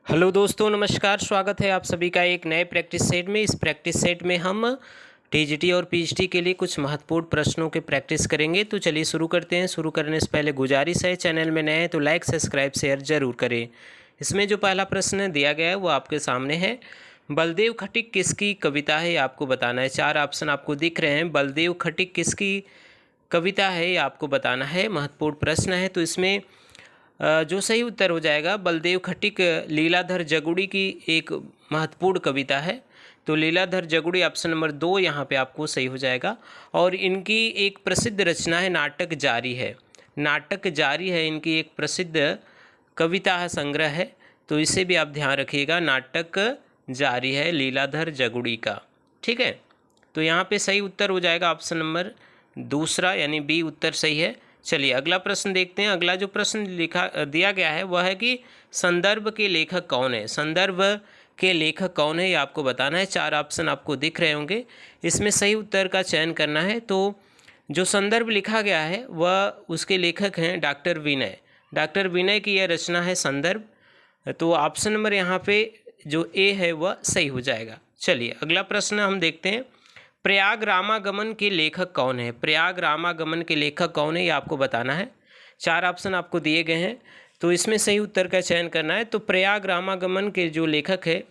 Hello दोस्तों, नमस्कार। स्वागत है आप सभी का एक नए प्रैक्टिस सेट में। इस प्रैक्टिस सेट में हम टीजीटी और पीजीटी के लिए कुछ महत्वपूर्ण प्रश्नों के प्रैक्टिस करेंगे। तो चलिए शुरू करते हैं। शुरू करने से पहले गुजारिश है, चैनल में नए हैं तो लाइक सब्सक्राइब शेयर जरूर करें। इसमें जो पहला प्रश्न दिया गया है वो आपके सामने है। बलदेव खटिक किसकी कविता है, ये आपको बताना है। चार ऑप्शन आपको दिख रहे हैं। बलदेव खटिक किसकी कविता है, ये आपको बताना है। महत्वपूर्ण प्रश्न है। तो इसमें जो सही उत्तर हो जाएगा, बलदेव खटिक लीलाधर जगुड़ी की एक महत्वपूर्ण कविता है। तो लीलाधर जगुड़ी ऑप्शन नंबर 2 यहाँ पे आपको सही हो जाएगा। और इनकी एक प्रसिद्ध रचना है नाटक जारी है। नाटक जारी है इनकी एक प्रसिद्ध कविता है, संग्रह है। तो इसे भी आप ध्यान रखिएगा, नाटक जारी है लीलाधर जगुड़ी का। ठीक है, तो यहाँ पे सही उत्तर हो जाएगा ऑप्शन नंबर दूसरा, यानी बी उत्तर सही है। चलिए अगला प्रश्न देखते हैं। अगला जो प्रश्न लिखा दिया गया है वह है कि संदर्भ के लेखक कौन है। संदर्भ के लेखक कौन है, ये आपको बताना है। चार ऑप्शन आपको दिख रहे होंगे, इसमें सही उत्तर का चयन करना है। तो जो संदर्भ लिखा गया है वह उसके लेखक हैं डॉक्टर विनय। डॉक्टर विनय की यह रचना है संदर्भ। तो ऑप्शन नंबर यहाँ पे जो ए है वह सही हो जाएगा। चलिए अगला प्रश्न हम देखते हैं। प्रयाग रामागमन के लेखक कौन है। प्रयाग रामागमन के लेखक कौन है, ये आपको बताना है। चार ऑप्शन आपको दिए गए हैं, तो इसमें सही उत्तर का चयन करना है। तो प्रयाग रामागमन के जो लेखक है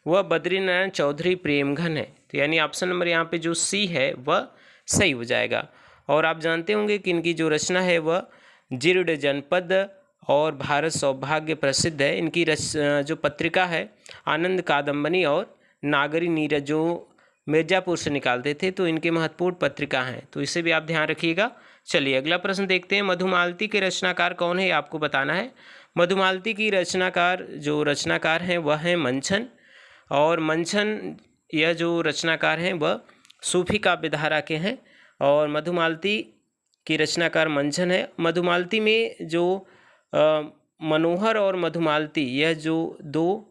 वह बद्रीनारायण चौधरी प्रेमघन है। तो यानी ऑप्शन नंबर यहाँ पे जो सी है वह सही हो जाएगा। और आप जानते होंगे कि इनकी जो रचना है वह जीर्ण जनपद और भारत सौभाग्य प्रसिद्ध है। इनकी जो पत्रिका है आनंद कादम्बनी और नागरी नीरज जो मिर्ज़ापुर से निकालते थे, तो इनके महत्वपूर्ण पत्रिका हैं। तो इसे भी आप ध्यान रखिएगा। चलिए अगला प्रश्न देखते हैं। मधुमालती के रचनाकार कौन है, ये आपको बताना है। मधुमालती की जो रचनाकार हैं वह हैं मंचन। और मंचन यह जो रचनाकार हैं वह सूफी काव्यधारा के हैं। और मधुमालती की रचनाकार मंचन है। मधुमालती में जो मनोहर और मधुमालती, यह जो दो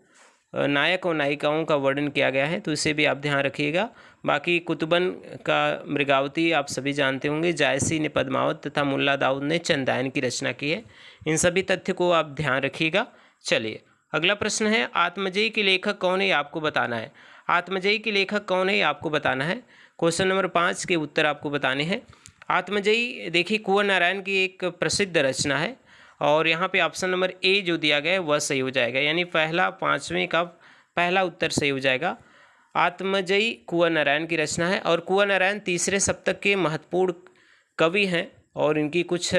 नायक और नायिकाओं का वर्णन किया गया है, तो इसे भी आप ध्यान रखिएगा। बाकी कुतुबन का मृगावती आप सभी जानते होंगे, जायसी ने पद्मावत तथा मुल्ला दाऊद ने चंदायन की रचना की है। इन सभी तथ्य को आप ध्यान रखिएगा। चलिए अगला प्रश्न है। आत्मजयी के लेखक कौन है, ये आपको बताना है। आत्मजयी के लेखक कौन है, ये आपको बताना है। क्वेश्चन नंबर 5 के उत्तर आपको बताने हैं। आत्मजयी देखिए कुंवर नारायण की एक प्रसिद्ध रचना है। और यहाँ पे ऑप्शन नंबर ए जो दिया गया है वह सही हो जाएगा, यानी पहला 5वें का पहला उत्तर सही हो जाएगा। आत्मजयी कुंवर नारायण की रचना है। और कुंवर नारायण तीसरे सप्तक के महत्वपूर्ण कवि हैं। और इनकी कुछ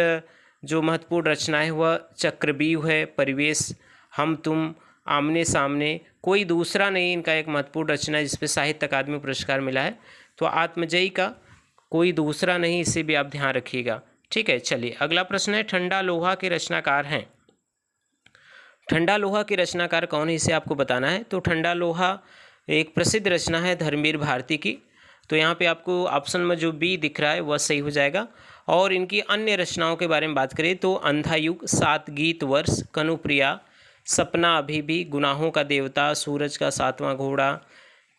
जो महत्वपूर्ण रचनाएं हैं वह चक्रव्यूह है, परिवेश, हम तुम, आमने सामने, कोई दूसरा नहीं, इनका एक महत्वपूर्ण रचना है जिसपे साहित्य अकादमी पुरस्कार मिला है। तो आत्मजयी का कोई दूसरा नहीं, इसे भी आप ध्यान रखिएगा। ठीक है, चलिए अगला प्रश्न है। ठंडा लोहा के रचनाकार हैं। ठंडा लोहा के रचनाकार कौन है, इसे आपको बताना है। तो ठंडा लोहा एक प्रसिद्ध रचना है धर्मवीर भारती की। तो यहाँ पे आपको ऑप्शन में जो बी दिख रहा है वह सही हो जाएगा। और इनकी अन्य रचनाओं के बारे में बात करें तो अंधा युग, सात गीत वर्ष, कनुप्रिया, सपना अभी भी, गुनाहों का देवता, सूरज का सातवां घोड़ा,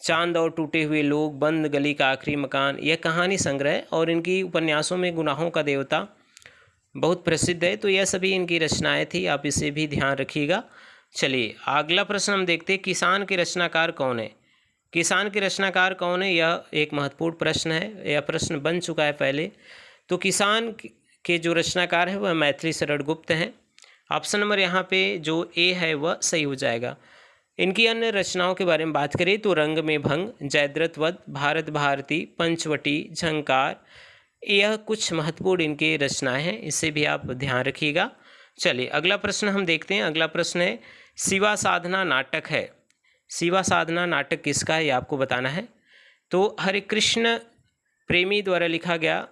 चांद और टूटे हुए लोग, बंद गली का आखिरी मकान, यह कहानी संग्रह है। और इनकी उपन्यासों में गुनाहों का देवता बहुत प्रसिद्ध है। तो यह सभी इनकी रचनाएं थी, आप इसे भी ध्यान रखिएगा। चलिए अगला प्रश्न हम देखते हैं। किसान के रचनाकार कौन है। किसान के रचनाकार कौन है, यह एक महत्वपूर्ण प्रश्न है। यह प्रश्न बन चुका है पहले। तो किसान के जो रचनाकार है वह मैथिली शरण गुप्त हैं। ऑप्शन नंबर यहाँ पे जो ए है वह सही हो जाएगा। इनकी अन्य रचनाओं के बारे में बात करें तो रंग में भंग, जयद्रथ वध, भारत भारती, पंचवटी, झंकार, यह कुछ महत्वपूर्ण इनके रचनाएं हैं, इसे भी आप ध्यान रखिएगा। चलिए अगला प्रश्न हम देखते हैं। अगला प्रश्न है। शिवा साधना नाटक है। शिवा साधना नाटक किसका है, ये आपको बताना है। तो हरे कृष्ण प्रेमी द्वारा लिखा गया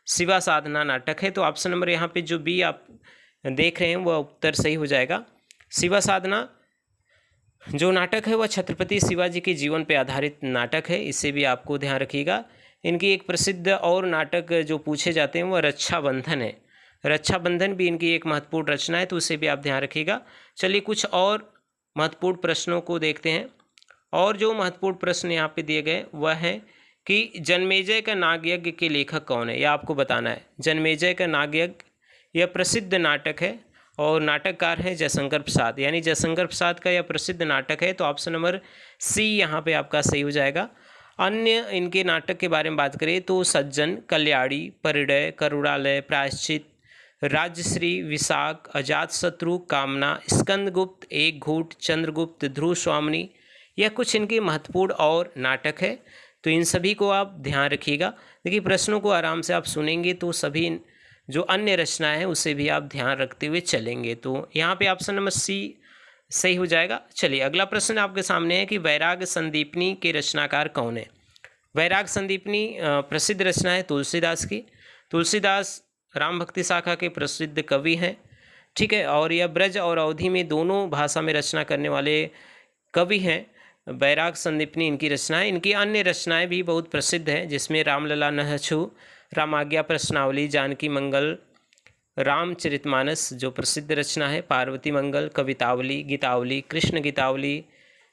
शिवा साधना नाटक है। तो ऑप्शन नंबर यहाँ पे जो बी आप देख रहे हैं वह उत्तर सही हो जाएगा। शिवा साधना जो नाटक है वह छत्रपति शिवाजी के जीवन पर आधारित नाटक है, इसे भी आपको ध्यान रखिएगा। इनकी एक प्रसिद्ध और नाटक जो पूछे जाते हैं वह रक्षाबंधन है। रक्षाबंधन भी इनकी एक महत्वपूर्ण रचना है, तो उसे भी आप ध्यान रखिएगा। चलिए कुछ और महत्वपूर्ण प्रश्नों को देखते हैं। और जो महत्वपूर्ण प्रश्न यहाँ पे दिए गए वह है कि जन्मेजय का नागयज्ञ के लेखक कौन है, यह आपको बताना है। जन्मेजय का नागयज्ञ यह प्रसिद्ध नाटक है। और नाटककार हैं जयशंकर प्रसाद, यानी जयशंकर प्रसाद का यह प्रसिद्ध नाटक है, तो ऑप्शन नंबर सी यहाँ पे आपका सही हो जाएगा। अन्य इनके नाटक के बारे में बात करें तो सज्जन, कल्याणी, परिणय, करुणालय, प्रायश्चित, राजश्री, विशाख, अजातशत्रु, कामना, स्कंदगुप्त, एक घूंट, चंद्रगुप्त, ध्रुव स्वामिनी, यह कुछ इनके महत्वपूर्ण और नाटक है। तो इन सभी को आप ध्यान रखिएगा। देखिए प्रश्नों को आराम से आप सुनेंगे तो सभी जो अन्य रचनाएं हैं उसे भी आप ध्यान रखते हुए चलेंगे। तो यहाँ पे ऑप्शन नंबर सी सही हो जाएगा। चलिए अगला प्रश्न आपके सामने है कि वैराग संदीपनी के रचनाकार कौन है। वैराग संदीपनी प्रसिद्ध रचना है तुलसीदास की। तुलसीदास राम भक्ति शाखा के प्रसिद्ध कवि हैं, ठीक है, और यह ब्रज और अवधी में दोनों भाषा में रचना करने वाले कवि हैं। वैराग संदीपनी इनकी रचनाएं, इनकी अन्य रचनाएं भी बहुत प्रसिद्ध हैं, जिसमें रामलला नहछु, रामाज्ञा प्रश्नावली, जानकी मंगल, रामचरितमानस जो प्रसिद्ध रचना है, पार्वती मंगल, कवितावली, गीतावली, कृष्ण गीतावली,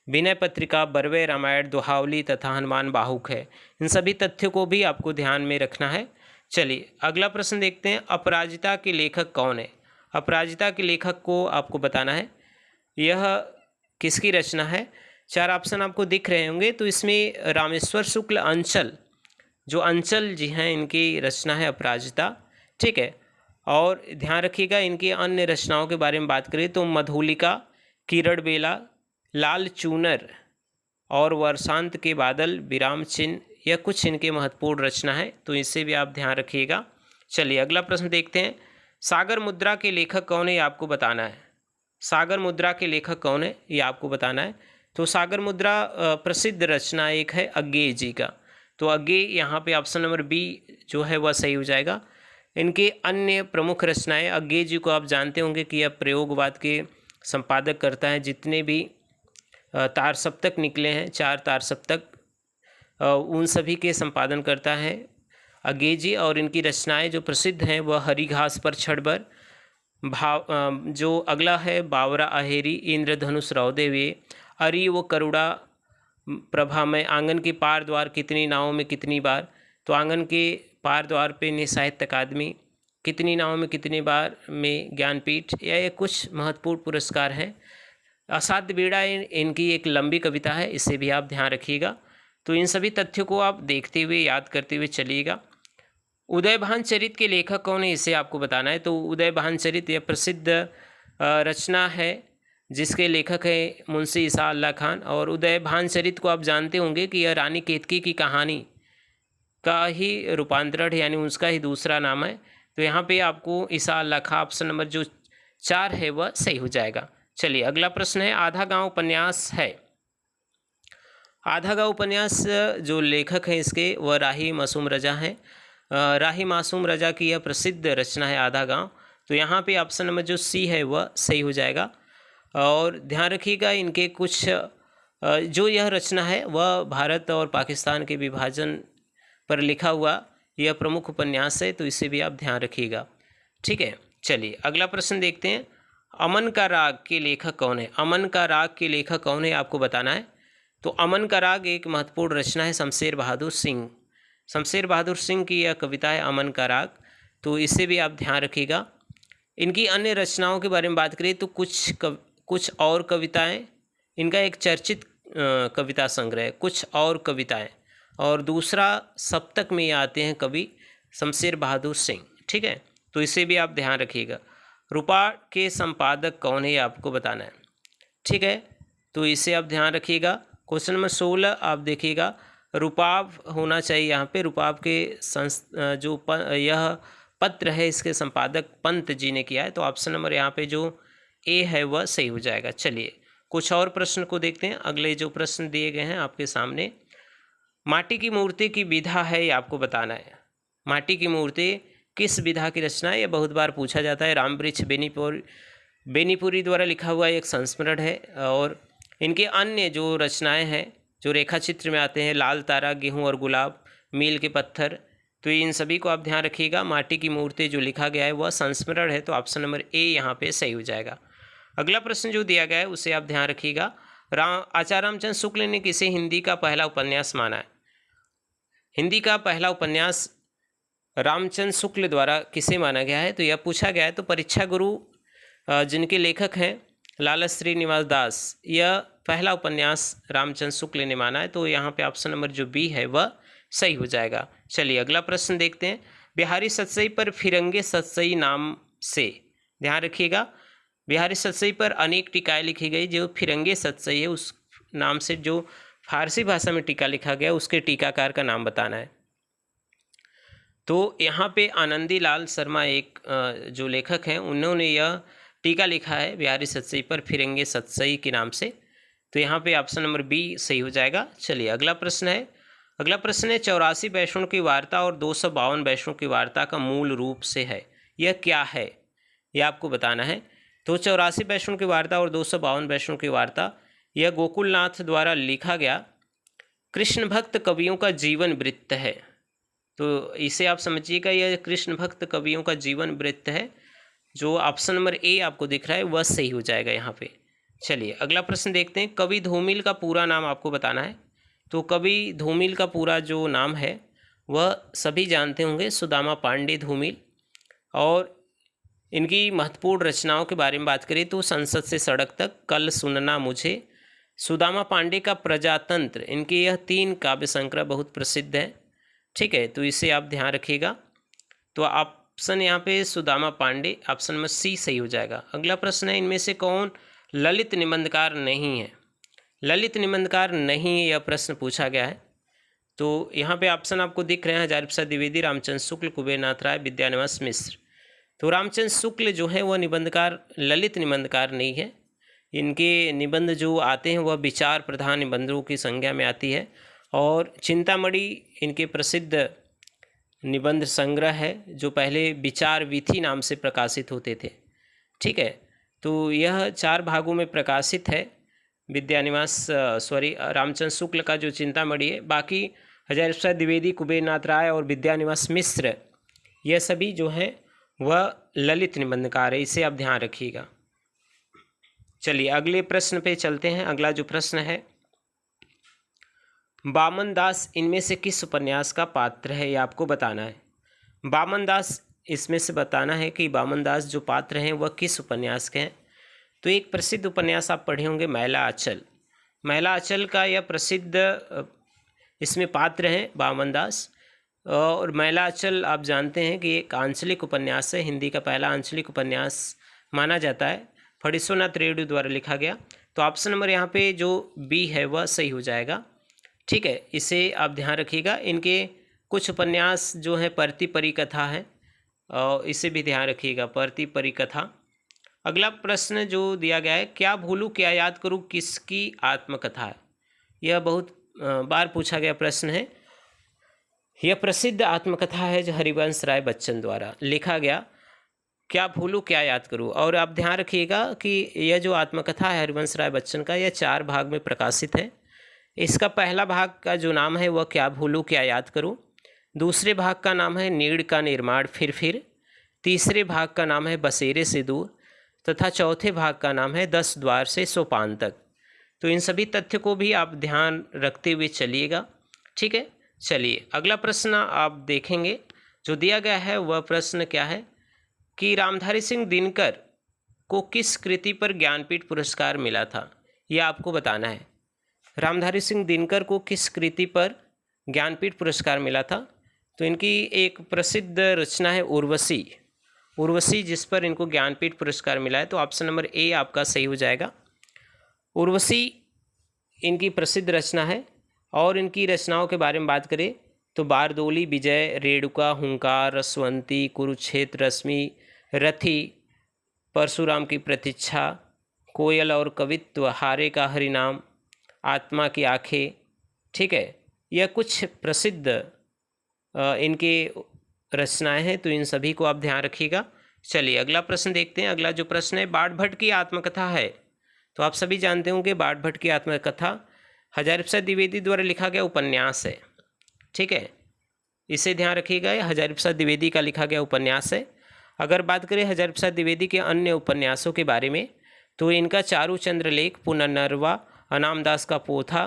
विनय पत्रिका, बरवे रामायण, दोहावली तथा हनुमान बाहुक है। इन सभी तथ्यों को भी आपको ध्यान में रखना है। चलिए अगला प्रश्न देखते हैं, अपराजिता के लेखक कौन है। अपराजिता के लेखक को आपको बताना है, यह किसकी रचना है। चार ऑप्शन आपको दिख रहे होंगे, तो इसमें रामेश्वर शुक्ल अंचल, जो अंचल जी हैं, इनकी रचना है अपराजिता, ठीक है। और ध्यान रखिएगा इनकी अन्य रचनाओं के बारे में बात करें तो मधुलिका, किरण बेला, लाल चूनर और वर्षांत के बादल, विराम चिन्ह, यह कुछ इनके महत्वपूर्ण रचना है, तो इससे भी आप ध्यान रखिएगा। चलिए अगला प्रश्न देखते हैं, सागर मुद्रा के लेखक कौन है, ये आपको बताना है। सागर मुद्रा के लेखक कौन है ये आपको बताना है। तो सागर मुद्रा प्रसिद्ध रचना एक है अज्ञेय जी का, तो अज्ञेय यहाँ पे ऑप्शन नंबर बी जो है वह सही हो जाएगा। इनके अन्य प्रमुख रचनाएं, अज्ञेय जी को आप जानते होंगे कि यह प्रयोगवाद के संपादक करता है। जितने भी तार सप्तक निकले हैं, 4 तार सप्तक, उन सभी के संपादन करता है अज्ञेय जी। और इनकी रचनाएं जो प्रसिद्ध हैं वह हरी घास पर छड़बर, भाव, जो अगला है बावरा अहेरी, इंद्रधनुष रौदे हुए, अरि वो करुणा प्रभा में, आंगन के पार द्वार कितनी नावों में कितनी बार, तो आंगन के पार द्वार पे ने साहित्य अकादमी, कितनी नावों में कितनी बार में ज्ञानपीठ, यह कुछ महत्वपूर्ण पुरस्कार हैं। असाध्य बीड़ा इनकी एक लंबी कविता है, इसे भी आप ध्यान रखिएगा। तो इन सभी तथ्यों को आप देखते हुए याद करते हुए चलिएगा। उदयभान चरित के लेखक कौन है, इसे आपको बताना है। तो उदयभान चरित यह प्रसिद्ध रचना है जिसके लेखक है मुंशी ईसा अल्लाह खान। और उदयभान चरित को आप जानते होंगे कि यह रानी केतकी की कहानी का ही रूपांतरण है, यानी उसका ही दूसरा नाम है। तो यहाँ पे आपको ईसा अल्लाह खान ऑप्शन नंबर जो 4 है वह सही हो जाएगा। चलिए अगला प्रश्न है, आधा गांव उपन्यास है। आधा गांव उपन्यास जो लेखक हैं इसके वह राही मासूम रजा हैं। राही मासूम रजा की यह प्रसिद्ध रचना है आधा गांव, तो यहाँ पे ऑप्शन नंबर जो सी है वह सही हो जाएगा। और ध्यान रखिएगा इनके कुछ जो यह रचना है वह भारत और पाकिस्तान के विभाजन पर लिखा हुआ यह प्रमुख उपन्यास है, तो इसे भी आप ध्यान रखिएगा, ठीक है। चलिए अगला प्रश्न देखते हैं, अमन का राग के लेखक कौन है। अमन का राग के लेखक कौन है आपको बताना है। तो अमन का राग एक महत्वपूर्ण रचना है शमशेर बहादुर सिंह। शमशेर बहादुर सिंह की यह कविता है अमन का राग, तो इसे भी आप ध्यान रखिएगा। इनकी अन्य रचनाओं के बारे में बात करें तो कुछ और कविताएं, इनका एक चर्चित कविता संग्रह है कुछ और कविताएं, और दूसरा सप्तक में ये आते हैं कवि शमशेर बहादुर सिंह, ठीक है। तो इसे भी आप ध्यान रखिएगा। रूपा के संपादक कौन है ये आपको बताना है, ठीक है। तो इसे आप ध्यान रखिएगा। क्वेश्चन नंबर 16 आप देखिएगा, रूपाव होना चाहिए यहाँ पे। रूपाव के यह पत्र है इसके संपादक पंत जी ने किया है, तो ऑप्शन नंबर यहाँ पे जो ए है वह सही हो जाएगा। चलिए कुछ और प्रश्न को देखते हैं। अगले जो प्रश्न दिए गए हैं आपके सामने, माटी की मूर्ति की विधा है ये आपको बताना है। माटी की मूर्ति किस विधा की रचना है, यह बहुत बार पूछा जाता है। रामवृक्ष बेनीपुरी द्वारा लिखा हुआ एक संस्मरण है। और इनके अन्य जो रचनाएं हैं जो रेखा चित्र में आते हैं, लाल तारा, गेहूँ और गुलाब, मील के पत्थर, तो इन सभी को आप ध्यान रखिएगा। माटी की मूर्ति जो लिखा गया है वह संस्मरण है, तो ऑप्शन नंबर ए यहाँ पे सही हो जाएगा। अगला प्रश्न जो दिया गया है उसे आप ध्यान रखिएगा। आचार्य रामचंद्र शुक्ल ने किसे हिंदी का पहला उपन्यास माना है। हिंदी का पहला उपन्यास रामचंद्र शुक्ल द्वारा किसे माना गया है, तो यह पूछा गया है। तो परीक्षा गुरु जिनके लेखक हैं लाला श्रीनिवास दास। यह पहला उपन्यास रामचंद्र शुक्ल ने माना है, तो यहाँ पे ऑप्शन नंबर जो बी है वह सही हो जाएगा। चलिए अगला प्रश्न देखते हैं। बिहारी सतसई पर फिरंगे सतसई नाम से, ध्यान रखिएगा, बिहारी सतसई पर अनेक टीकाएँ लिखी गई। जो फिरंगे सतसई है उस नाम से जो फारसी भाषा में टीका लिखा गया उसके टीकाकार का नाम बताना है। तो यहाँ पे आनंदी लाल शर्मा एक जो लेखक हैं उन्होंने यह टीका लिखा है बिहारी सतसई पर फिरंगे सतसई के नाम से, तो यहाँ पे ऑप्शन नंबर बी सही हो जाएगा। चलिए अगला प्रश्न है। अगला प्रश्न है 84 वैष्णव की वार्ता और 252 वैष्णव की वार्ता का मूल रूप से है, यह क्या है, यह आपको बताना है। तो 84 वैष्णव की वार्ता और 252 वैष्णव की वार्ता यह गोकुलनाथ द्वारा लिखा गया कृष्ण भक्त कवियों का जीवन वृत्त है। तो इसे आप समझिएगा, यह कृष्ण भक्त कवियों का जीवन वृत्त है। जो ऑप्शन नंबर ए आपको दिख रहा है वह सही हो जाएगा यहाँ पे। चलिए अगला प्रश्न देखते हैं। कवि धूमिल का पूरा नाम आपको बताना है। तो कवि धूमिल का पूरा जो नाम है वह सभी जानते होंगे, सुदामा पांडे धूमिल। और इनकी महत्वपूर्ण रचनाओं के बारे में बात करें तो संसद से सड़क तक, कल सुनना मुझे, सुदामा पांडे का प्रजातंत्र, इनके यह 3 काव्य संग्रह बहुत प्रसिद्ध है। ठीक है, तो इसे आप ध्यान रखिएगा। तो ऑप्शन यहाँ पे Sudama Pandey, option number C सही हो जाएगा। अगला प्रश्न है, इनमें से कौन ललित निबंधकार नहीं है? ललित निबंधकार नहीं है, यह प्रश्न पूछा गया है। तो यहाँ पे ऑप्शन आपको दिख रहे हैं, हजारी प्रसाद द्विवेदी, रामचंद्र शुक्ल, कुबेरनाथ राय, विद्यानिवास मिश्र। तो रामचंद्र शुक्ल जो है वह निबंधकार, ललित निबंधकार नहीं है। इनके निबंध जो आते हैं वह विचार प्रधान निबंधों की संज्ञा में आती है। और चिंतामणि इनके प्रसिद्ध निबंध संग्रह है जो पहले विचार विधि नाम से प्रकाशित होते थे। ठीक है, तो यह 4 भागों में प्रकाशित है। विद्यानिवास रामचंद्र शुक्ल का जो चिंतामणि है, बाकी हजारी प्रसाद द्विवेदी, कुबेरनाथ राय और विद्यानिवास मिश्र यह सभी जो हैं वह ललित निबंधकार है, इसे आप ध्यान रखिएगा। चलिए अगले प्रश्न पे चलते हैं। अगला जो प्रश्न है, बामन दास इनमें से किस उपन्यास का पात्र है, यह आपको बताना है। बामन दास, इसमें से बताना है कि बामन दास जो पात्र हैं वह किस उपन्यास के हैं। तो एक प्रसिद्ध उपन्यास आप पढ़े होंगे, मैला आंचल। मैला आंचल का यह प्रसिद्ध इसमें पात्र हैं बामन दास। और मैला आंचल आप जानते हैं कि एक आंचलिक उपन्यास है, हिंदी का पहला आंचलिक उपन्यास माना जाता है, फणीश्वरनाथ रेड्डी द्वारा लिखा गया। तो ऑप्शन नंबर यहाँ पे जो बी है वह सही हो जाएगा। ठीक है, इसे आप ध्यान रखिएगा। इनके कुछ उपन्यास जो है परती परिकथा है, और इसे भी ध्यान रखिएगा, परती परिकथा। अगला प्रश्न जो दिया गया है, क्या भूलूं क्या याद करूं किसकी आत्मकथा है। यह बहुत बार पूछा गया प्रश्न है। यह प्रसिद्ध आत्मकथा है जो हरिवंश राय बच्चन द्वारा लिखा गया, क्या भूलूं क्या याद करूं। और आप ध्यान रखिएगा कि यह जो आत्मकथा है हरिवंश राय बच्चन का, यह 4 भाग में प्रकाशित है। इसका पहला भाग का जो नाम है वह क्या भूलूं क्या याद करूं, दूसरे भाग का नाम है नीड़ का निर्माण फिर, तीसरे भाग का नाम है बसेरे से दूर, तथा चौथे भाग का नाम है 10 द्वार से सोपान तक। तो इन सभी तथ्य को भी आप ध्यान रखते हुए चलिएगा। ठीक है, चलिए अगला प्रश्न आप देखेंगे। जो दिया गया है वह प्रश्न क्या है कि रामधारी सिंह दिनकर को किस कृति पर ज्ञानपीठ पुरस्कार मिला था, यह आपको बताना है। रामधारी सिंह दिनकर को किस कृति पर ज्ञानपीठ पुरस्कार मिला था। तो इनकी एक प्रसिद्ध रचना है उर्वशी, उर्वशी जिस पर इनको ज्ञानपीठ पुरस्कार मिला है। तो ऑप्शन नंबर ए आपका सही हो जाएगा। उर्वशी इनकी प्रसिद्ध रचना है। और इनकी रचनाओं के बारे में बात करें तो बारदोली, विजय, रेणुका, हुंकार, रसवंती, कुरुक्षेत्र, रश्मि, रथी, परशुराम की प्रतीक्षा, कोयल और कवित्व, हारे का हरिनाम, आत्मा की आंखें। ठीक है, यह कुछ प्रसिद्ध इनके रचनाएं हैं, तो इन सभी को आप ध्यान रखिएगा। चलिए अगला प्रश्न देखते हैं। अगला जो प्रश्न है, बाण भट्ट की आत्मकथा है। तो आप सभी जानते होंगे बाण भट्ट की आत्मकथा हजारी प्रसाद द्विवेदी द्वारा लिखा गया उपन्यास है। ठीक है, इसे ध्यान रखिएगा, यह हजारी प्रसाद द्विवेदी का लिखा गया उपन्यास है। अगर बात करें हजारी प्रसाद द्विवेदी के अन्य उपन्यासों के बारे में तो इनका चारू चंद्र लेख, पुनर्नवा, अनामदास का पोथा,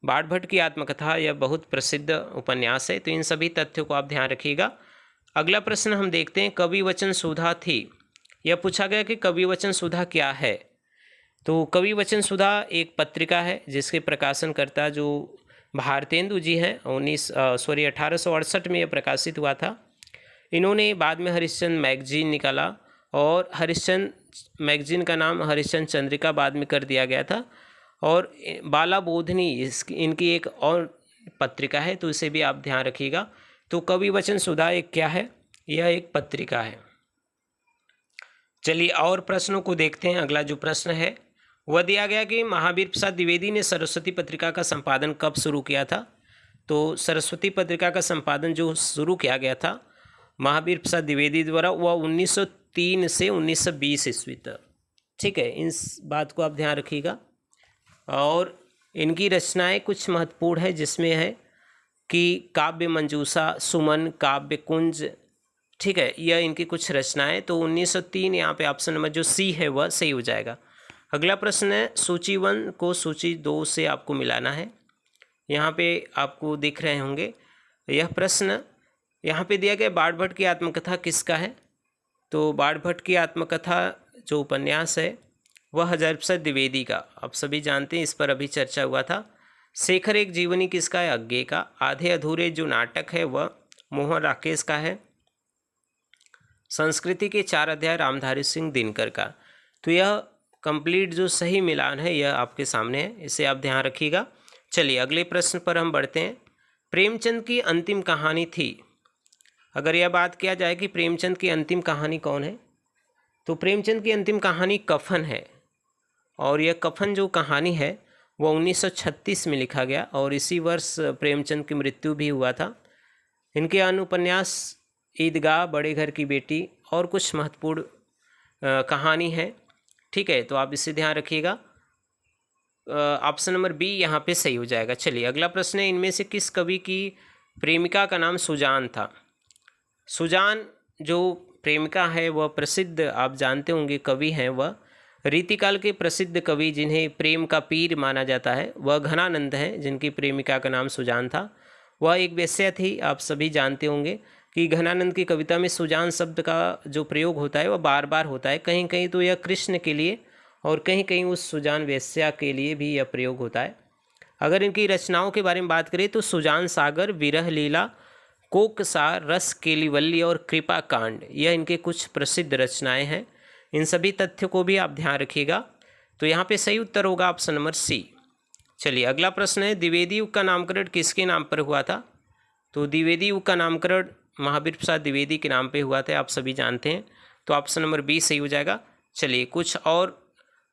बाण भट्ट की आत्मकथा यह बहुत प्रसिद्ध उपन्यास है। तो इन सभी तथ्यों को आप ध्यान रखिएगा। अगला प्रश्न हम देखते हैं, कवि वचन सुधा थी यह पूछा गया कि कवि वचन सुधा क्या है। तो कवि वचन सुधा एक पत्रिका है जिसके प्रकाशनकर्ता जो भारतेंदु जी हैं 1868 में यह प्रकाशित हुआ था। इन्होंने बाद में हरिश्चंद्र मैगजीन निकाला और हरिश्चंद्र मैगजीन का नाम हरिश्चंद्र चंद्रिका बाद में कर दिया गया था। और बाला बोधनी इनकी एक और पत्रिका है, तो इसे भी आप ध्यान रखिएगा। तो कवि वचन सुधा एक क्या है, यह एक पत्रिका है। चलिए और प्रश्नों को देखते हैं। अगला जो प्रश्न है वह दिया गया कि महावीर प्रसाद द्विवेदी ने सरस्वती पत्रिका का संपादन कब शुरू किया था। तो सरस्वती पत्रिका का संपादन जो शुरू किया गया था महावीर प्रसाद द्विवेदी द्वारा, वह 1903 से 1920 ईस्वी तक। ठीक है, इस बात को आप ध्यान रखिएगा। और इनकी रचनाएं कुछ महत्वपूर्ण है, जिसमें है कि काव्य मंजूषा, सुमन, काव्य कुंज। ठीक है, यह इनकी कुछ रचनाएं। तो 1903 यहाँ पे ऑप्शन नंबर जो सी है वह सही हो जाएगा। अगला प्रश्न है सूची 1 को सूची 2 से आपको मिलाना है। यहाँ पे आपको दिख रहे होंगे यह प्रश्न। यहाँ पे दिया गया बाण भट्ट की आत्मकथा किसका है। तो बाण भट्ट की आत्मकथा जो उपन्यास है वह हज़ार प्रसाद द्विवेदी का, आप सभी जानते हैं, इस पर अभी चर्चा हुआ था। शेखर एक जीवनी किसका है, अज्ञे का। आधे अधूरे जो नाटक है वह मोहन राकेश का है। संस्कृति के 4 अध्याय रामधारी सिंह दिनकर का। तो यह कंप्लीट जो सही मिलान है यह आपके सामने है, इसे आप ध्यान रखिएगा। चलिए अगले प्रश्न पर हम बढ़ते हैं। प्रेमचंद की अंतिम कहानी थी। अगर यह बात किया जाए कि प्रेमचंद की अंतिम कहानी कौन है, तो प्रेमचंद की अंतिम कहानी कफन है। और यह कफन जो कहानी है वह 1936 में लिखा गया और इसी वर्ष प्रेमचंद की मृत्यु भी हुआ था। इनके अन्य उपन्यास ईदगाह, बड़े घर की बेटी और कुछ महत्वपूर्ण कहानी है। ठीक है, तो आप इसे ध्यान रखिएगा। ऑप्शन नंबर बी यहाँ पे सही हो जाएगा। चलिए अगला प्रश्न है, इनमें से किस कवि की प्रेमिका का नाम सुजान था। सुजान जो प्रेमिका है वह प्रसिद्ध, आप जानते होंगे, कवि हैं। वह रीतिकाल के प्रसिद्ध कवि जिन्हें प्रेम का पीर माना जाता है वह घनानंद हैं, जिनकी प्रेमिका का नाम सुजान था। वह एक वेश्या थी। आप सभी जानते होंगे कि घनानंद की कविता में सुजान शब्द का जो प्रयोग होता है वह बार बार होता है। कहीं कहीं तो यह कृष्ण के लिए और कहीं कहीं उस सुजान वेश्या के लिए भी यह प्रयोग होता है। अगर इनकी रचनाओं के बारे में बात करें तो सुजान सागर, विरह लीला, कोकसार, रस केलीवल्ली और कृपा कांड, यह इनके कुछ प्रसिद्ध रचनाएं हैं। इन सभी तथ्यों को भी आप ध्यान रखिएगा। तो यहाँ पे सही उत्तर होगा ऑप्शन नंबर सी। चलिए अगला प्रश्न है, द्विवेदी युग का नामकरण किसके नाम पर हुआ था। तो द्विवेदी युग का नामकरण महावीर प्रसाद द्विवेदी के नाम पे हुआ था, आप सभी जानते हैं। तो ऑप्शन नंबर बी सही हो जाएगा। चलिए कुछ और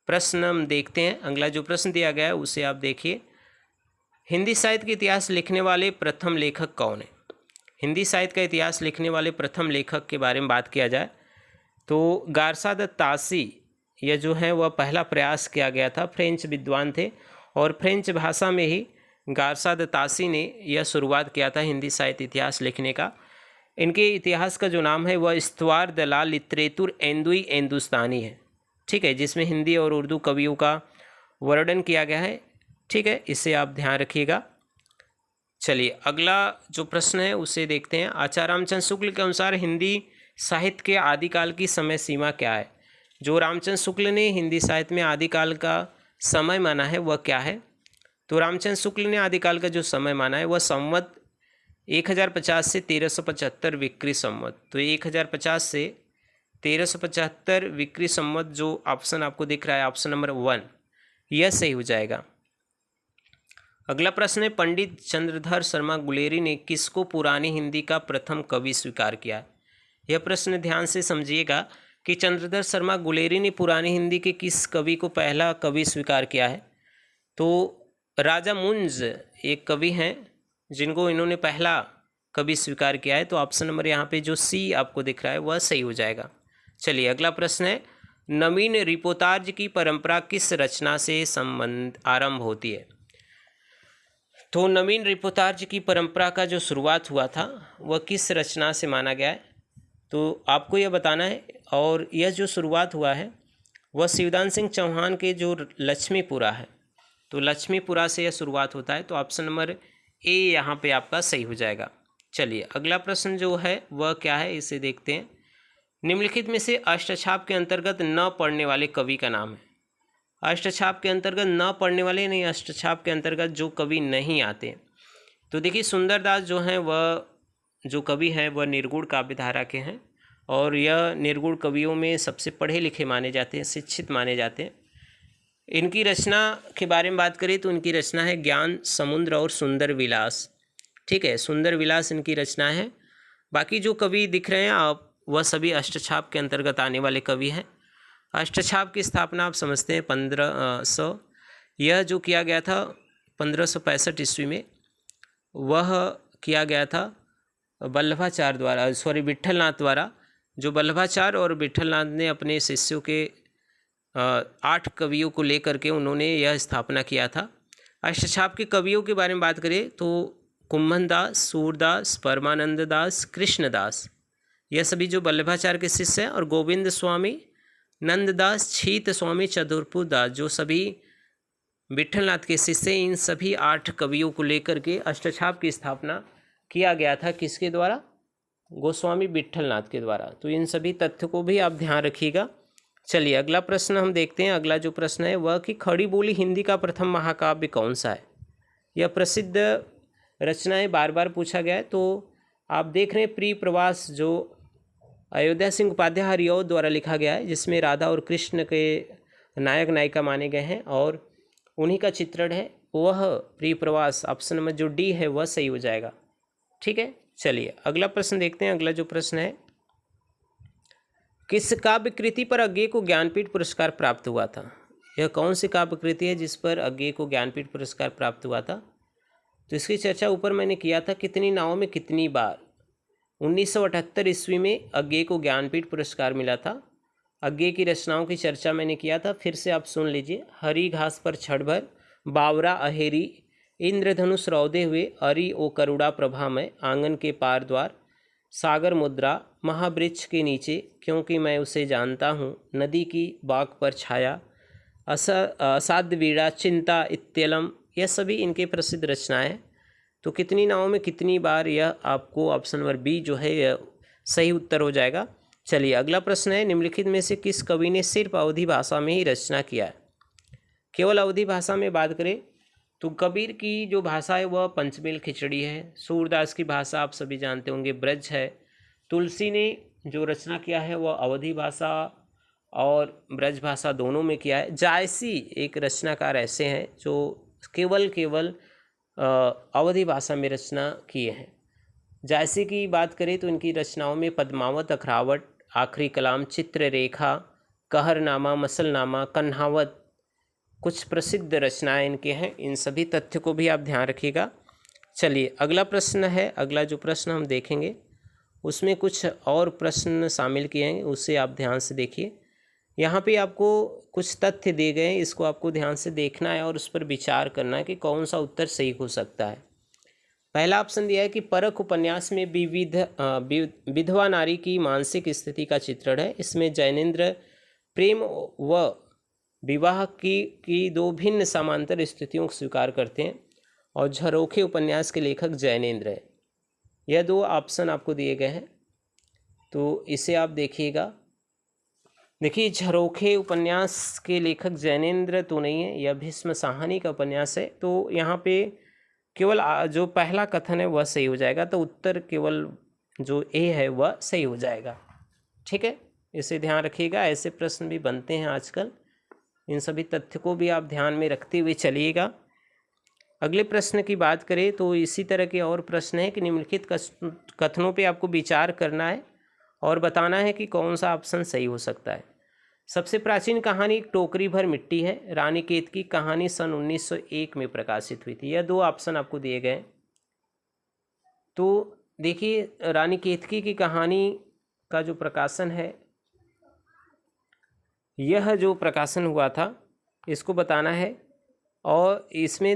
प्रश्न हम देखते हैं। अगला जो प्रश्न दिया गया है उसे आप देखिए। हिंदी साहित्य का इतिहास लिखने वाले प्रथम लेखक कौन है। हिंदी साहित्य का इतिहास लिखने वाले प्रथम लेखक के बारे में बात किया जाए तो गारसा द तासी, यह जो है वह पहला प्रयास किया गया था। फ्रेंच विद्वान थे और फ्रेंच भाषा में ही गारसा द तासी ने यह शुरुआत किया था हिंदी साहित्य इतिहास लिखने का। इनके इतिहास का जो नाम है वह इस्तवार द ला लिटरेतुर एंदुई एंदुस्तानी है। ठीक है, जिसमें हिंदी और उर्दू कवियों का वर्णन किया गया है। ठीक है, इसे आप ध्यान रखिएगा। चलिए अगला जो प्रश्न है उसे देखते हैं। आचार्य रामचंद्र शुक्ल के अनुसार हिंदी साहित्य के आदिकाल की समय सीमा क्या है। जो रामचंद्र शुक्ल ने हिंदी साहित्य में आदिकाल का समय माना है वह क्या है। तो रामचंद्र शुक्ल ने आदिकाल का जो समय माना है वह संवत 1050 से 1375 विक्री संवत। तो 1050 से 1375 विक्री संवत जो ऑप्शन आपको दिख रहा है ऑप्शन नंबर 1, यह सही हो जाएगा। अगला प्रश्न है, पंडित चंद्रधर शर्मा गुलेरी ने किसको पुरानी हिंदी का प्रथम कवि स्वीकार किया। यह प्रश्न ध्यान से समझिएगा कि चंद्रधर शर्मा गुलेरी ने पुरानी हिंदी के किस कवि को पहला कवि स्वीकार किया है। तो राजा मुंज एक कवि हैं जिनको इन्होंने पहला कवि स्वीकार किया है। तो ऑप्शन नंबर यहाँ पे जो सी आपको दिख रहा है वह सही हो जाएगा। चलिए अगला प्रश्न है, नवीन रिपोर्ताज की परंपरा किस रचना से संबंध आरंभ होती है। तो नवीन रिपोर्ताज की परंपरा का जो शुरुआत हुआ था वह किस रचना से माना गया है, तो आपको यह बताना है। और यह जो शुरुआत हुआ है वह शिवदान सिंह चौहान के जो लक्ष्मीपुरा है, तो लक्ष्मीपुरा से यह शुरुआत होता है। तो ऑप्शन नंबर ए यहाँ पे आपका सही हो जाएगा। चलिए अगला प्रश्न जो है वह क्या है इसे देखते हैं। निम्नलिखित में से अष्टछाप के अंतर्गत न पढ़ने वाले कवि का नाम है। अष्टछाप के अंतर्गत न पढ़ने वाले नहीं, अष्टछाप के अंतर्गत जो कवि नहीं आते। तो देखिए सुंदरदास जो हैं वह जो कवि हैं वह निर्गुण काव्यधारा के हैं और यह निर्गुण कवियों में सबसे पढ़े लिखे माने जाते हैं, शिक्षित माने जाते हैं। इनकी रचना के बारे में बात करें तो इनकी रचना है ज्ञान समुद्र और सुंदर विलास। ठीक है, सुंदर विलास इनकी रचना है। बाकी जो कवि दिख रहे हैं आप वह सभी अष्टछाप के अंतर्गत आने वाले कवि हैं। अष्टछाप की स्थापना आप समझते हैं 1500, यह जो किया गया था 1565 ईस्वी में, वह किया गया था वल्लभाचार्य द्वारा, विट्ठलनाथ द्वारा। जो वल्लभाचार्य और विट्ठलनाथ ने अपने शिष्यों के 8 कवियों को लेकर के उन्होंने यह स्थापना किया था। अष्टछाप के कवियों के बारे में बात करें तो कुम्भनदास, सूरदास, परमानंद दास, कृष्णदास, यह सभी जो वल्लभाचार्य के शिष्य हैं, और गोविंद स्वामी, नंददास, छीत स्वामी, चतुरपुर दास, जो सभी विट्ठलनाथ के शिष्य, इन सभी 8 कवियों को लेकर के अष्टछाप की स्थापना किया गया था। किसके द्वारा? गोस्वामी विट्ठलनाथ के द्वारा। तो इन सभी तथ्य को भी आप ध्यान रखिएगा। चलिए अगला प्रश्न हम देखते हैं। अगला जो प्रश्न है वह कि खड़ी बोली हिंदी का प्रथम महाकाव्य कौन सा है? यह प्रसिद्ध रचनाएं बार बार पूछा गया है। तो आप देख रहे हैं प्रिय प्रवास जो अयोध्या सिंह उपाध्याय हरिऔध द्वारा लिखा गया है, जिसमें राधा और कृष्ण के नायक नायिका माने गए हैं और उन्हीं का चित्रण है, वह प्रिय प्रवास ऑप्शन नंबर जो डी है वह सही हो जाएगा। ठीक है, चलिए अगला प्रश्न देखते हैं। अगला जो प्रश्न है, किस काव्य कृति पर अज्ञेय को ज्ञानपीठ पुरस्कार प्राप्त हुआ था? यह कौन सी काव्य कृति है जिस पर अज्ञेय को ज्ञानपीठ पुरस्कार प्राप्त हुआ था? तो इसकी चर्चा ऊपर मैंने किया था, कितनी नावों में कितनी बार। 1978 ईस्वी में अज्ञेय को ज्ञानपीठ पुरस्कार मिला था। अज्ञेय की रचनाओं की चर्चा मैंने किया था, फिर से आप सुन लीजिए। हरी घास पर छड़ भर, बावरा अहेरी, इंद्रधनुष रौदे हुए, अरि ओ करुणा प्रभा में, आंगन के पार द्वार, सागर मुद्रा, महावृक्ष के नीचे, क्योंकि मैं उसे जानता हूँ, नदी की बाग पर छाया, असाध्य वीणा, चिंता इत्यलम, यह सभी इनके प्रसिद्ध रचनाएं हैं। तो कितनी नावों में कितनी बार, यह आपको ऑप्शन नंबर बी जो है यह सही उत्तर हो जाएगा। चलिए अगला प्रश्न है, निम्नलिखित में से किस कवि ने सिर्फ अवधी भाषा में ही रचना किया है? केवल अवधी भाषा में बात करें तो कबीर की जो भाषा है वह पंचमेल खिचड़ी है। सूरदास की भाषा आप सभी जानते होंगे ब्रज है। तुलसी ने जो रचना किया है वह अवधी भाषा और ब्रज भाषा दोनों में किया है। जायसी एक रचनाकार ऐसे हैं जो केवल अवधी भाषा में रचना किए हैं। जायसी की बात करें तो इनकी रचनाओं में पद्मावत, अखरावट, आखिरी कलाम, चित्ररेखा, कहरनामा, मसलनामा, कन्हावत कुछ प्रसिद्ध रचनाएं इनके हैं। इन सभी तथ्य को भी आप ध्यान रखिएगा। चलिए अगला प्रश्न है। अगला जो प्रश्न हम देखेंगे उसमें कुछ और प्रश्न शामिल किए हैं, उसे आप ध्यान से देखिए। यहाँ पे आपको कुछ तथ्य दिए गए हैं, इसको आपको ध्यान से देखना है और उस पर विचार करना है कि कौन सा उत्तर सही हो सकता है। पहला ऑप्शन दिया है कि परख उपन्यास में विधवा नारी की मानसिक स्थिति का चित्रण है। इसमें जैनेन्द्र प्रेम व विवाह की दो भिन्न समांतर स्थितियों को स्वीकार करते हैं और झरोखे उपन्यास के लेखक जैनेन्द्र हैं। यह 2 ऑप्शन आपको दिए गए हैं, तो इसे आप देखिएगा। देखिए झरोखे उपन्यास के लेखक जैनेन्द्र तो नहीं है, यह भीष्म साहनी का उपन्यास है। तो यहाँ पे केवल जो पहला कथन है वह सही हो जाएगा, तो उत्तर केवल जो ए है वह सही हो जाएगा। ठीक है, इसे ध्यान रखिएगा। ऐसे प्रश्न भी बनते हैं आजकल, इन सभी तथ्य को भी आप ध्यान में रखते हुए चलिएगा। अगले प्रश्न की बात करें तो इसी तरह के और प्रश्न है कि निम्नलिखित कथनों पे आपको विचार करना है और बताना है कि कौन सा ऑप्शन सही हो सकता है। सबसे प्राचीन कहानी एक टोकरी भर मिट्टी है। रानी केतकी कहानी सन 1901 में प्रकाशित हुई थी। यह 2 ऑप्शन आपको दिए गए। तो देखिए रानी केतकी की कहानी का जो प्रकाशन है, यह जो प्रकाशन हुआ था इसको बताना है और इसमें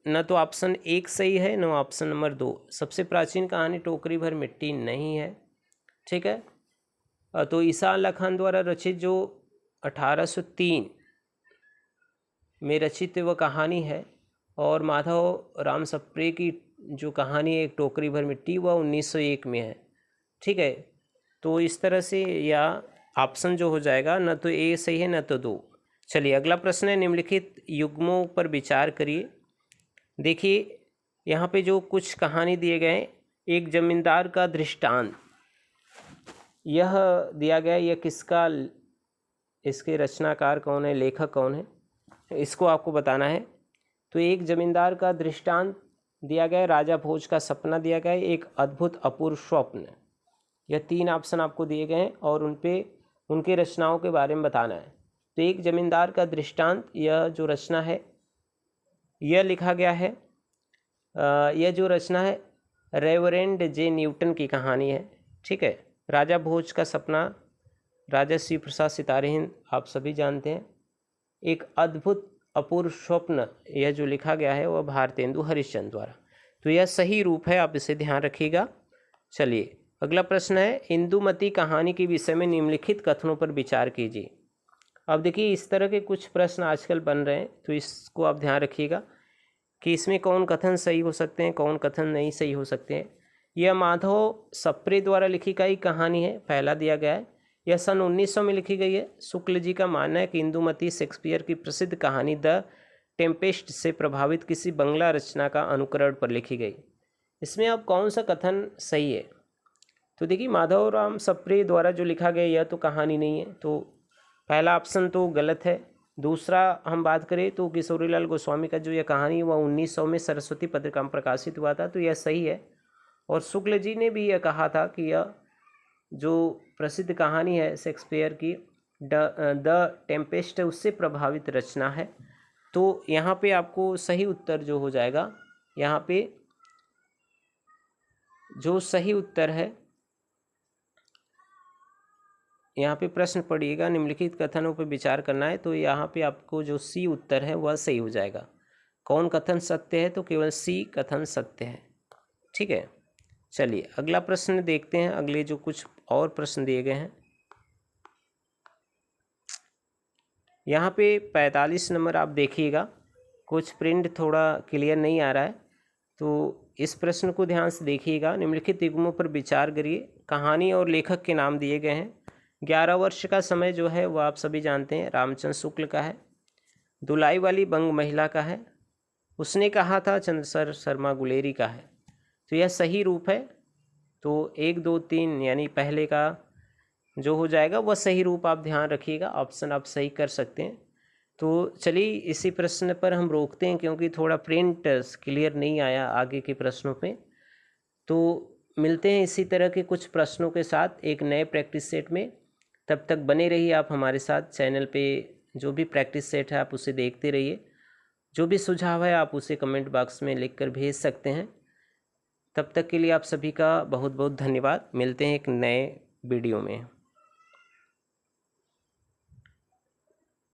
न तो ऑप्शन 1 सही है न ऑप्शन नंबर 2। सबसे प्राचीन कहानी टोकरी भर मिट्टी नहीं है। ठीक है, तो ईसा अल्लाह खान द्वारा रचित जो 1803 में रचित वह कहानी है और माधव राम सप्रे की जो कहानी है एक टोकरी भर मिट्टी, वह 1901 में है। ठीक है, तो इस तरह से या ऑप्शन जो हो जाएगा न तो ए सही है न तो दो। चलिए अगला प्रश्न है, निम्नलिखित युग्मों पर विचार करिए। देखिए यहाँ पे जो कुछ कहानी दिए गए हैं, एक जमींदार का दृष्टांत यह दिया गया, यह किसका, इसके रचनाकार कौन है, लेखक कौन है, इसको आपको बताना है। तो एक जमींदार का दृष्टांत दिया गया है, राजा भोज का सपना दिया गया है, एक अद्भुत अपूर्व स्वप्न, यह 3 ऑप्शन आपको दिए गए हैं और उन पे उनके रचनाओं के बारे में बताना है। तो एक जमींदार का दृष्टांत, यह जो रचना है यह लिखा गया है, यह जो रचना है रेवरेंड जे न्यूटन की कहानी है। ठीक है। राजा भोज का सपना, राजा श्री प्रसाद सितारे हिंद आप सभी जानते हैं। एक अद्भुत अपूर्व स्वप्न, यह जो लिखा गया है वह भारतेंदु हरिश्चंद्र द्वारा। तो यह सही रूप है, आप इसे ध्यान रखिएगा। चलिए अगला प्रश्न है, इंदुमती कहानी के विषय में निम्नलिखित कथनों पर विचार कीजिए। अब देखिए इस तरह के कुछ प्रश्न आजकल बन रहे हैं, तो इसको आप ध्यान रखिएगा कि इसमें कौन कथन सही हो सकते हैं, कौन कथन नहीं सही हो सकते हैं। यह माधव सप्रे द्वारा लिखी गई कहानी है, पहला दिया गया है। यह सन 1900 में लिखी गई है। शुक्ल जी का मानना है कि इंदुमती शेक्सपियर की प्रसिद्ध कहानी द टेम्पेस्ट से प्रभावित किसी बंगला रचना का अनुकरण पर लिखी गई। इसमें अब कौन सा कथन सही है? तो देखिए माधवराम सप्रे द्वारा जो लिखा गया यह तो कहानी नहीं है, तो पहला ऑप्शन तो गलत है। दूसरा हम बात करें तो किशोरीलाल गोस्वामी का जो यह कहानी है वह 1900 में सरस्वती पत्रिका में प्रकाशित हुआ था, तो यह सही है। और शुक्ल जी ने भी यह कहा था कि यह जो प्रसिद्ध कहानी है शेक्सपियर की द टेम्पेस्ट है उससे प्रभावित रचना है। तो यहाँ पे आपको सही उत्तर जो हो जाएगा, यहाँ पे जो सही उत्तर है, यहाँ पे प्रश्न पढ़िएगा, निम्नलिखित कथनों पर विचार करना है। तो यहाँ पे आपको जो सी उत्तर है वह सही हो जाएगा। कौन कथन सत्य है? तो केवल सी कथन सत्य है। ठीक है। चलिए अगला प्रश्न देखते हैं, अगले जो कुछ और प्रश्न दिए गए हैं। यहाँ पे 45 नंबर आप देखिएगा, कुछ प्रिंट थोड़ा क्लियर नहीं आ रहा है, तो इस प्रश्न को ध्यान से देखिएगा। निम्नलिखित युग्मों पर विचार करिए। कहानी और लेखक के नाम दिए गए हैं। 11 वर्ष का समय जो है वह आप सभी जानते हैं रामचंद्र शुक्ल का है। दुलाई वाली बंग महिला का है। उसने कहा था चंद्रशेखर शर्मा गुलेरी का है। तो यह सही रूप है। तो 1 2 3 यानी पहले का जो हो जाएगा वह सही रूप आप ध्यान रखिएगा, ऑप्शन आप सही कर सकते हैं। तो चलिए इसी प्रश्न पर हम रोकते हैं क्योंकि थोड़ा प्रिंट क्लियर नहीं आया आगे के प्रश्नों पे। तो मिलते हैं इसी तरह के कुछ प्रश्नों के साथ एक नए प्रैक्टिस सेट में। तब तक बने रहिए आप हमारे साथ। चैनल पे जो भी प्रैक्टिस सेट है आप उसे देखते रहिए। जो भी सुझाव है आप उसे कमेंट बॉक्स में लिखकर भेज सकते हैं। तब तक के लिए आप सभी का बहुत बहुत धन्यवाद। मिलते हैं एक नए वीडियो में।